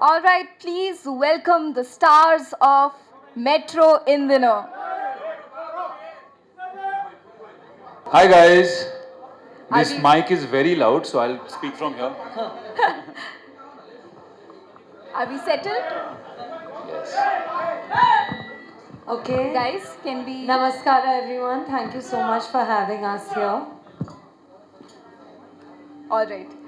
All right, please welcome the stars of Metro Indino. Hi guys, Are this we mic is very loud, so I'll speak from here. are we settled? Yes. Okay. Guys, can we Namaskara everyone. Thank you so much for having us here. All right.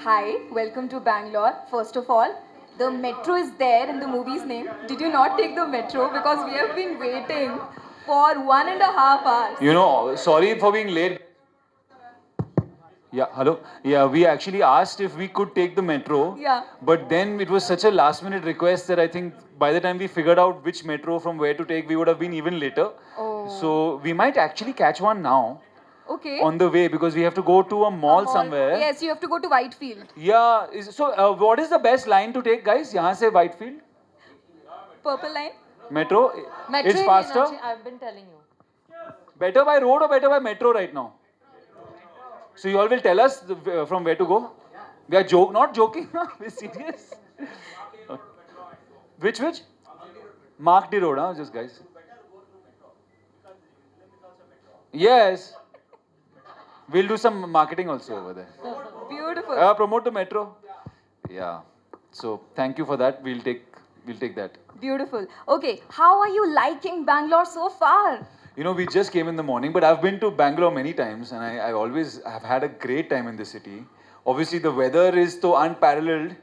Hi, welcome to Bangalore. First of all, the metro is there in the movie's name. Did you not take the metro? Because we have been waiting for 1.5 hours. Sorry for being late. Yeah, hello. Yeah, we actually asked if we could take the metro. Yeah. But then it was such a last minute request that I think by the time we figured out which metro from where to take, we would have been even later. Oh. So we might actually catch one now Okay. on the way because we have to go to a mall somewhere. Yes, you have to go to Whitefield. Yeah. What is the best line to take, guys? यहाँ से Whitefield? Purple line. Metro? Metro It's in faster? Meenakshi, I've been telling you. Better by road or better by metro right now? So you all will tell us from where to go? We are not joking. We're serious. Which? Mark the road, huh? Just guys. Yes. We'll do some marketing also over there. Beautiful. Promote the metro. Yeah. So thank you for that. We'll take that. Beautiful. Okay, how are you liking Bangalore so far? We just came in the morning, but I've been to Bangalore many times and I always have had a great time in the city. Obviously, the weather is so unparalleled.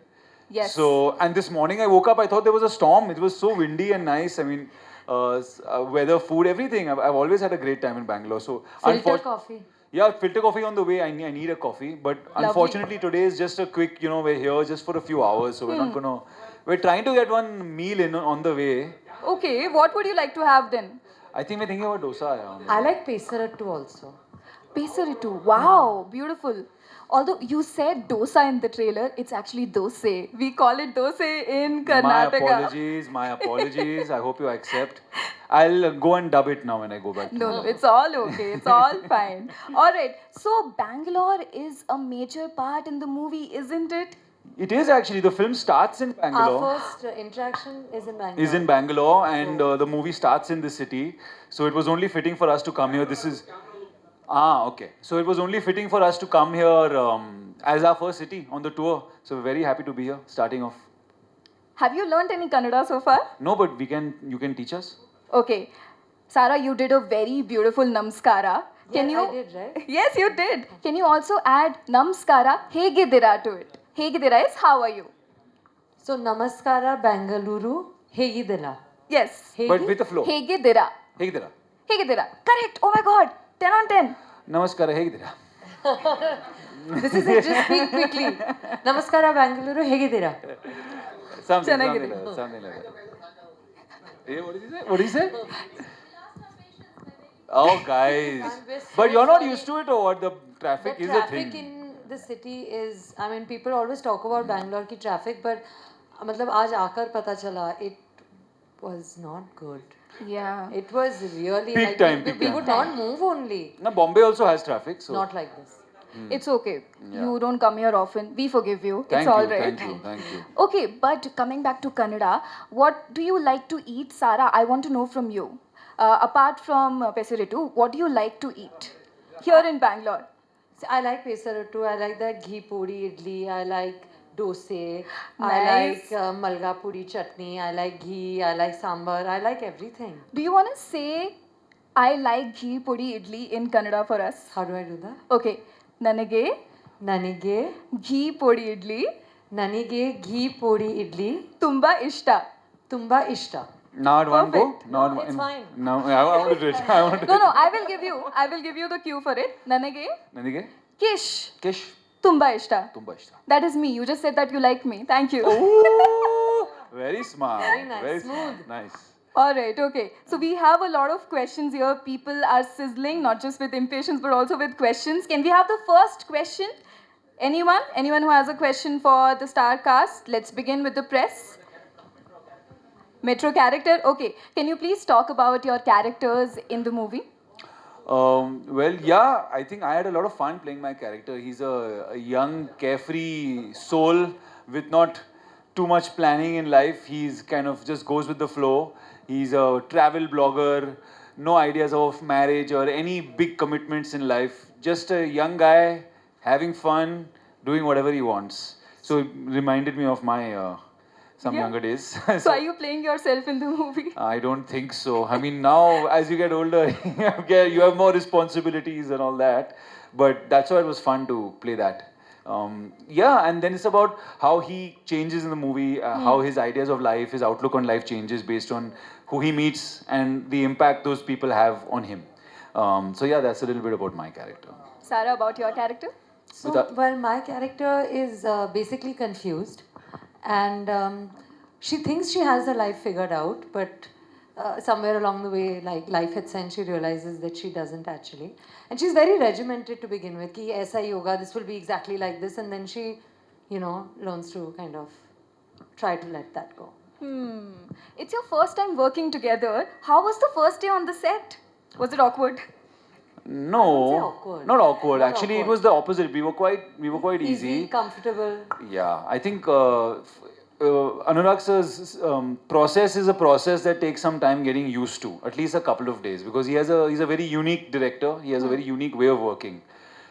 Yes. So, and this morning I woke up, I thought there was a storm. It was so windy and nice. I mean, weather, food, everything. I've always had a great time in Bangalore. So, Filter coffee. Yeah, filter coffee on the way. I need a coffee. But unfortunately, today is just a quick, we're here just for a few hours. So, we're not going to, we're trying to get one meal in on the way. Okay, what would you like to have then? I think we're thinking about dosa. I like pesarattu also. Pesarittu. Wow, beautiful. Although you said dosa in the trailer, it's actually dose. We call it dose in Karnataka. My apologies. I hope you accept. I'll go and dub it now when I go back. No, it's all okay. It's all fine. All right. So Bangalore is a major part in the movie, isn't it? It is actually. The film starts in Bangalore. Our first interaction is in Bangalore. Is in Bangalore, and the movie starts in the city. So it was only fitting for us to come here. Okay. So it was only fitting for us to come here as our first city on the tour. So we're very happy to be here, starting off. Have you learnt any Kannada so far? No, but you can teach us. Okay. Sarah, you did a very beautiful namaskara. Can you? I did, right? Yes, you did. Can you also add namaskara, hegidira to it? Hegidira is how are you? So Namaskara Bangalore, Hegidila. Yes. But with the flow. Hegidira. Hegidira. Hegidira. Correct. Oh my God. 10 on 10. Namaskara, hegidira. This is it, just speak quickly. Namaskara Bangalore, Hegidira. Something like Chanagiri. that. What did he say? Oh, guys. But you're not used to it or what? The traffic is a thing. Traffic in the city is, I mean, people always talk about Bangalore ki traffic, but मतलब आज आकर पता चला, it was not good. Yeah. It was really Peak like time, we peak time. would not move only. Now, Bombay also has traffic, so. Not like this. It's okay. Yeah. You don't come here often. We forgive you. Thank It's you, all right. Thank you. Okay, but coming back to Kannada, what do you like to eat, Sarah? I want to know from you. Apart from Pesaritu, what do you like to eat here in Bangalore? So I like pesarattu, I like that ghee puri idli, I like dosa, Nice. I like malga puri chutney, I like ghee, I like sambar, I like everything. Do you want to say, I like ghee puri idli in Kannada for us? How do I do that? Okay. Nanage Nanige, ghee puri idli nanige ghee puri idli, tumba ishta. tumba ishta. Now at one go? Perfect. Now It's fine. No, I want to do it. No, I will give you the cue for it. Nanage Nanige? kish Kish. tumba ishta. Tumba ishta. That is me. You just said that you like me. Thank you. Ooh, very smart. Very nice. Smooth. Nice. All right, okay. So we have a lot of questions here. People are sizzling, not just with impatience, but also with questions. Can we have the first question? Anyone? Anyone who has a question for the star cast? Let's begin with the press. Metro character? Okay. Can you please talk about your characters in the movie? Well, yeah, I think I had a lot of fun playing my character. He's a young, carefree soul with not too much planning in life. He's kind of just goes with the flow. He's a travel blogger, no ideas of marriage or any big commitments in life. Just a young guy having fun, doing whatever he wants. So it reminded me of my some Yeah. younger days. So are you playing yourself in the movie? I don't think so. I mean, now as you get older, you have more responsibilities and all that. But that's why it was fun to play that. Yeah, and then it's about how he changes in the movie, how his ideas of life, his outlook on life changes based on who he meets and the impact those people have on him. So yeah, that's a little bit about my character. Sarah, about your character? So, With well, my character is basically confused, and she thinks she has her life figured out, but somewhere along the way, like life hits her and she realizes that she doesn't actually. And she's very regimented to begin with. Ki aisa hi hoga, this will be exactly like this, and then she, learns to kind of try to let that go. It's your first time working together. How was the first day on the set? Was it awkward? No, say awkward. not awkward. Not Actually, it awkward. was the opposite. We were quite easy. Comfortable. Yeah, I think Anurag sir's process is a process that takes some time getting used to, at least a couple of days, because he's a very unique director. He has a very unique way of working.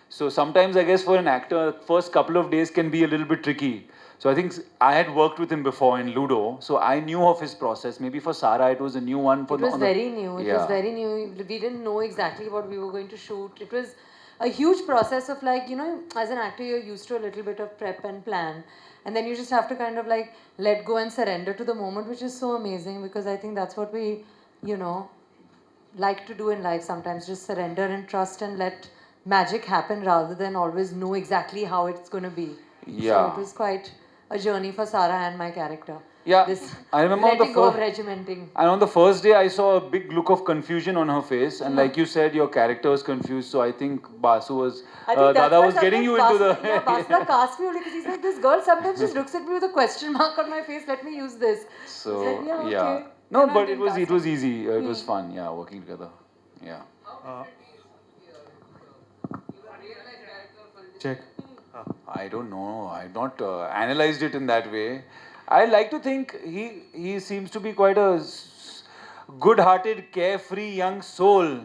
So sometimes I guess for an actor, first couple of days can be a little bit tricky. So I think I had worked with him before in Ludo, so I knew of his process. Maybe for Sarah, it was a new one. It was very new. It Yeah. was very new. We didn't know exactly what we were going to shoot. It was a huge process of like, as an actor, you're used to a little bit of prep and plan. And then you just have to kind of like let go and surrender to the moment, which is so amazing because I think that's what we, like to do in life sometimes. Just surrender and trust and let magic happen rather than always know exactly how it's going to be. Yeah. So it was quite a journey for Sarah and my character. Yeah, This I remember on the letting go of first- regimenting. And on the first day, I saw a big look of confusion on her face, and like you said, your character was confused. So I think Basu was, I think that's Dada why was getting you into the. Yeah, Basna cast me only because he's like, this girl sometimes just looks at me with a question mark on my face. Let me use this. So I said, yeah, okay. no, Then I but didn't it cast was easy. It was fun. Yeah, working together. Yeah. Check. I don't know. I've not analyzed it in that way. I like to think he seems to be quite a good-hearted, carefree young soul.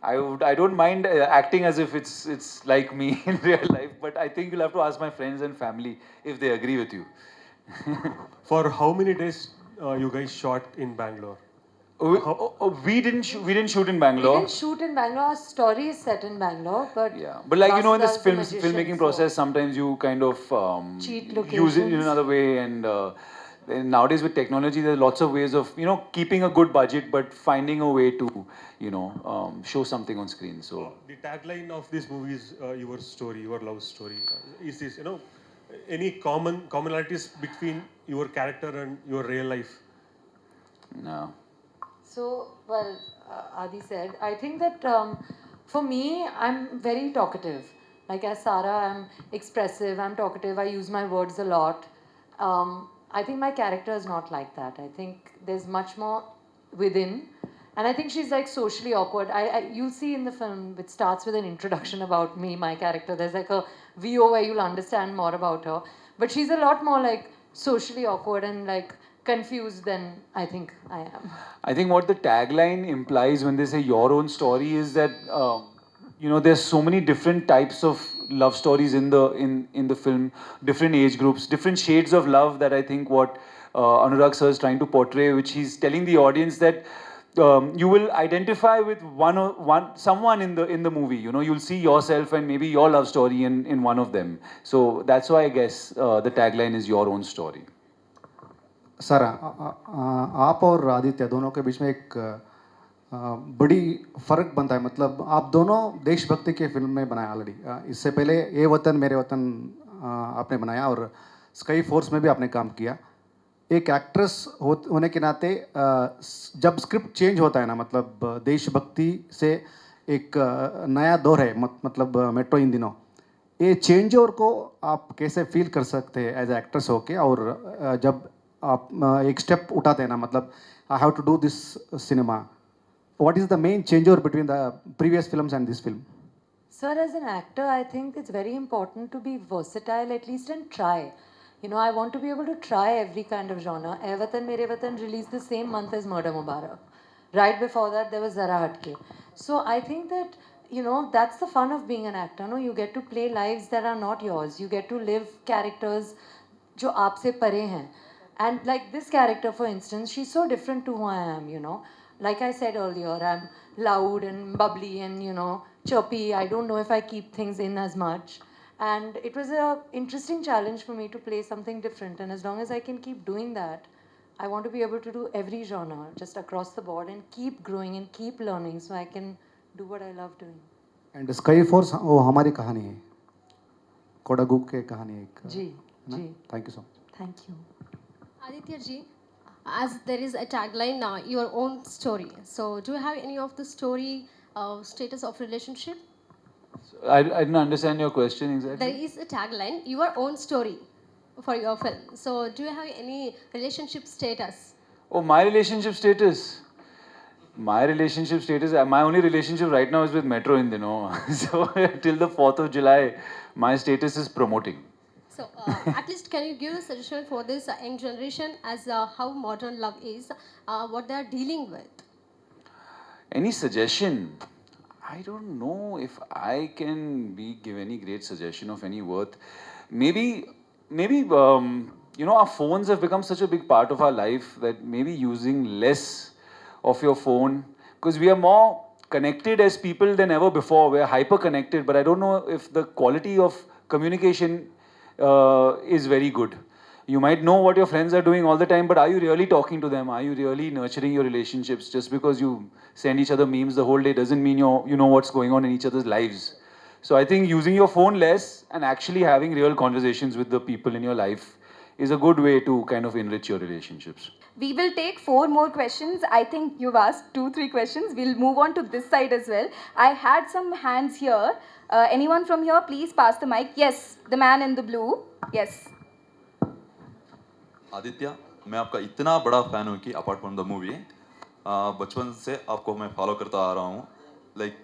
I don't mind acting as if it's like me in real life, but I think you'll have to ask my friends and family if they agree with you. For how many days you guys shot in Bangalore? We didn't shoot in We Bangalore. didn't shoot in Bangalore. Our story is set in Bangalore, but Yeah, but like in this Vasu is the magician, filmmaking so- process, sometimes you kind of Cheat use it in locations. another way, and nowadays with technology, there's lots of ways of keeping a good budget, but finding a way to show something on screen. So The tagline of this movie is your story, your love story. Is this any commonalities between your character and your real life? no. So, well, Adi said, I think that for me, I'm very talkative. Like as Sarah, I'm expressive, I'm talkative, I use my words a lot. I think my character is not like that. I think there's much more within. And I think she's like socially awkward. You'll see in the film, it starts with an introduction about me, my character. There's like a VO where you'll understand more about her. But she's a lot more like socially awkward and like confused than I think I am. I think what the tagline implies when they say your own story is that there's so many different types of love stories in the film, different age groups, different shades of love that I think what Anurag sir is trying to portray, which he's telling the audience that you will identify with someone in the movie. You'll see yourself and maybe your love story in one of them. So that's why I guess the tagline is your own story. Sir आप और आदित्य दोनों के बीच में एक बड़ी फ़र्क बनता है मतलब आप दोनों देशभक्ति के फिल्म में बनाया ऑलरेडी इससे पहले ये वतन मेरे वतन आपने बनाया और स्काई फोर्स में भी आपने काम किया एक एक्ट्रेस होने के नाते जब स्क्रिप्ट चेंज होता है ना मतलब देशभक्ति से एक नया दौर है मतलब मेट्रो इन दिनों ये चेंज ओवर को आप कैसे फील कर सकते हैं एज एक्ट्रेस होके और जब आप एक स्टेप उठाते हैं ना मतलब I have to do this cinema what is the main change over between the previous films and this film Sir, as an actor, I think it's very important to be versatile at least and try. You know, I want to be able to try every kind of genre. Air Watan Mere Watan released the same month as Murder Mubarak. Right before that, there was Zara Hatke. So I think that, you know, that's the fun of being an actor. No, you get to play lives that are not yours. You get to live characters जो आपसे परे हैं. And like this character, for instance, she's so different to who I am, you know. Like I said earlier, I'm loud and bubbly and, you know, chirpy. I don't know if I keep things in as much. And it was a interesting challenge for me to play something different. And as long as I can keep doing that, I want to be able to do every genre just across the board and keep growing and keep learning so I can do what I love doing. And sky force वो हमारी कहानी है, कोडागू के कहानी एक जी, है ना? जी. Thank you so much. Thank you. Aditya ji, as there is a tagline now, your own story. So, do you have any of the story status of relationship? I didn't understand your question exactly. There is a tagline, your own story, for your film. So, do you have any relationship status? Oh, my relationship status. My relationship status. My only relationship right now is with Metro Indino. So till the 4th of July, my status is promoting. So, at least can you give a suggestion for this young generation as how modern love is, what they are dealing with? Any suggestion? I don't know if I can give any great suggestion of any worth. Maybe, you know, our phones have become such a big part of our life that maybe using less of your phone, because we are more connected as people than ever before. We are hyper connected, but I don't know if the quality of communication is very good. You might know what your friends are doing all the time, but are you really talking to them? Are you really nurturing your relationships? Just because you send each other memes the whole day doesn't mean you know what's going on in each other's lives. So I think using your phone less and actually having real conversations with the people in your life is a good way to kind of enrich your relationships. We will take 4 more questions. I think you've asked 2-3 questions. We'll move on to this side as well. I had some hands here. Anyone from here, please pass the mic. Yes, the man in the blue. Yes. Aditya, मैं आपका इतना बड़ा fan हूँ कि apart from the movie बचपन से आपको मैं फॉलो करता आ रहा हूँ. लाइक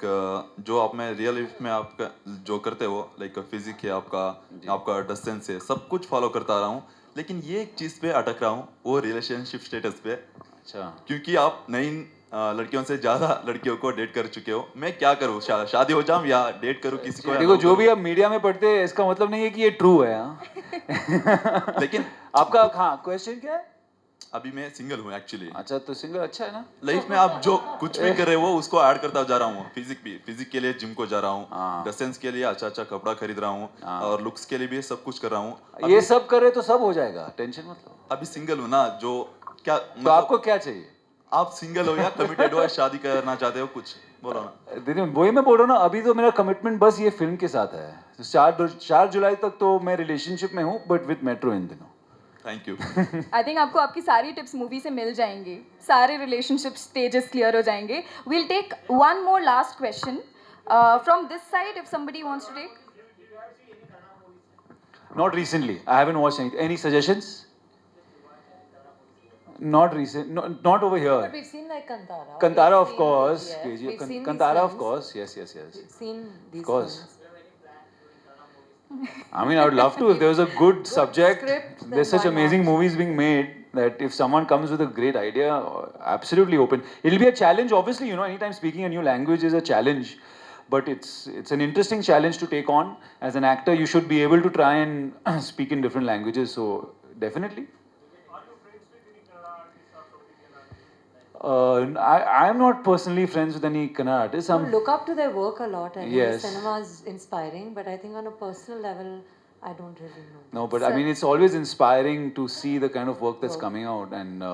जो आप में रियल लाइफ में आपका जो करते हो, लाइक फिजिक है आपका डिस्टेंस है, सब कुछ फॉलो करता आ रहा हूँ. लेकिन ये एक चीज़ पे अटक रहा हूँ, वो रिलेशनशिप स्टेटस पे. अच्छा. क्योंकि आप नई लड़कियों से ज़्यादा लड़कियों को डेट कर चुके हो. मैं क्या करूँ, शादी हो जाऊँ या डेट करूँ किसी को? देखो, जो भी आप मीडिया में पढ़ते हैं इसका मतलब नहीं है कि ये ट्रू है. लेकिन आपका हाँ क्वेश्चन क्या है? अभी मैं सिंगल हूँ एक्चुअली. अच्छा, तो सिंगल अच्छा है ना. लाइफ में आप जो कुछ भी कर रहे हो उसको ऐड करता जा रहा हूँ. फिजिक के लिए जिम को जा रहा हूँ, ड्रेसेंस के लिए अच्छा कपड़ा खरीद रहा हूँ, और लुक्स के लिए भी सब कुछ कर रहा हूँ. ये सब करे तो सब हो जाएगा, टेंशन मत लो. अभी सिंगल हूँ ना, जो क्या तो आपको क्या चाहिए? आप सिंगल हो या कमिटेड हो या शादी करना चाहते हो, कुछ बोलो ना. दीदी वही मैं बोल रहा हूँ ना, अभी तो मेरा कमिटमेंट बस ये फिल्म के साथ है. 4 जुलाई तक तो मैं रिलेशनशिप में हूँ, बट विद मेट्रो इन दिनों. Thank you. आई थिंक आपको आपकी सारी टिप्स मूवी से मिल जाएंगी. सारे रिलेशनशिप स्टेजेस क्लियर हो जाएंगे. We'll take one more last question from this side if somebody wants to take. Not recently. I haven't watched anything. Any suggestions? Not recent. Not over here. But we've seen like Kantara. Kantara, We've of seen- course. yes, KGF. we've seen these Kantara, of films. course. Yes. We've seen these Of course. films. I mean, I would love to if there was a good subject. script, then There's such why amazing not? movies being made that if someone comes with a great idea, absolutely open. It'll be a challenge, obviously. You know, anytime speaking a new language is a challenge, but it's an interesting challenge to take on. As an actor, you should be able to try and speak in different languages. So definitely. I am not personally friends with any Kannada artists. You look up to their work a lot. I mean, Yes. cinema is inspiring, but I think on a personal level, I don't really know. No, but I mean, it's always inspiring to see the kind of work that's coming out and,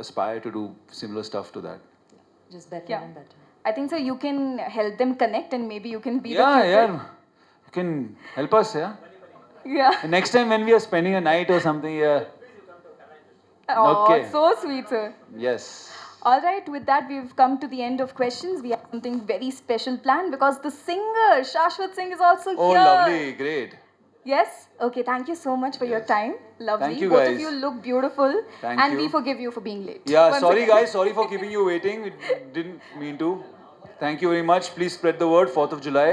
aspire to do similar stuff to that. Just better Yeah. and better. I think so you can help them connect and maybe you can be the Yeah, Cupid. yeah. You can help us, yeah? Yeah. And next time when we are spending a night or something, yeah. Oh, Okay. so sweet, sir. Yes. All right, with that, we've come to the end of questions. We have something very special planned because the singer, Shashwat Singh, is also Oh, here. lovely. Great. Yes? Okay, thank you so much for your time. Lovely. Thank you, Both guys. of you look beautiful. Thank and you. we forgive you for being late. Yeah, Once sorry again. guys. Sorry for keeping you waiting. We didn't mean to. Thank you very much. Please spread the word. 4th of July.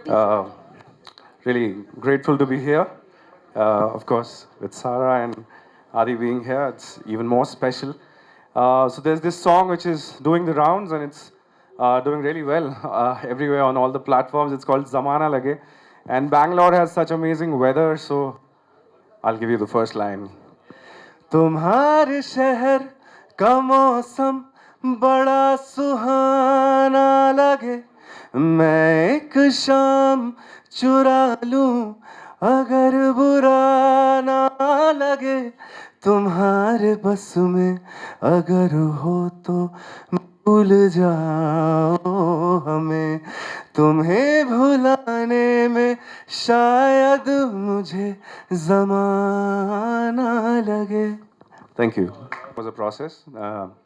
Uh, really grateful to be here. Of course, with Sarah and Adi being here, it's even more special. So there's this song which is doing the rounds and it's doing really well everywhere on all the platforms. It's called Zamana Lage. And Bangalore has such amazing weather, so I'll give you the first line. तुम्हारे शहर का मौसम बड़ा सुहाना लगे मैं एक शाम चुरा लूं अगर बुरा ना लगे तुम्हारे बस में अगर हो तो भूल जाओ हमें तुम्हें भुलाने में शायद मुझे जमाना लगे. Thank you. It was a process.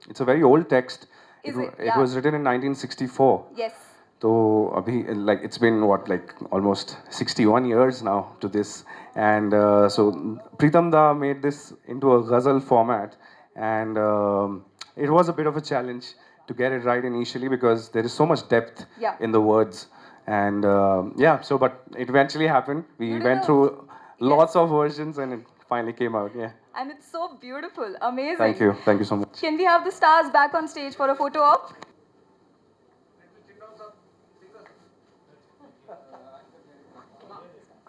It's a very old text. Is wa- it? It Yeah. was written in 1964. Yes. So, like it's been what, like almost 61 years now to this, and so Pritam Da made this into a ghazal format, and it was a bit of a challenge to get it right initially because there is so much depth Yeah. in the words, and yeah. So, but it eventually happened. We You went know- through Yes. lots of versions, and it finally came out. Yeah. And it's so beautiful. Amazing. Thank you. Thank you so much. Can we have the stars back on stage for a photo op?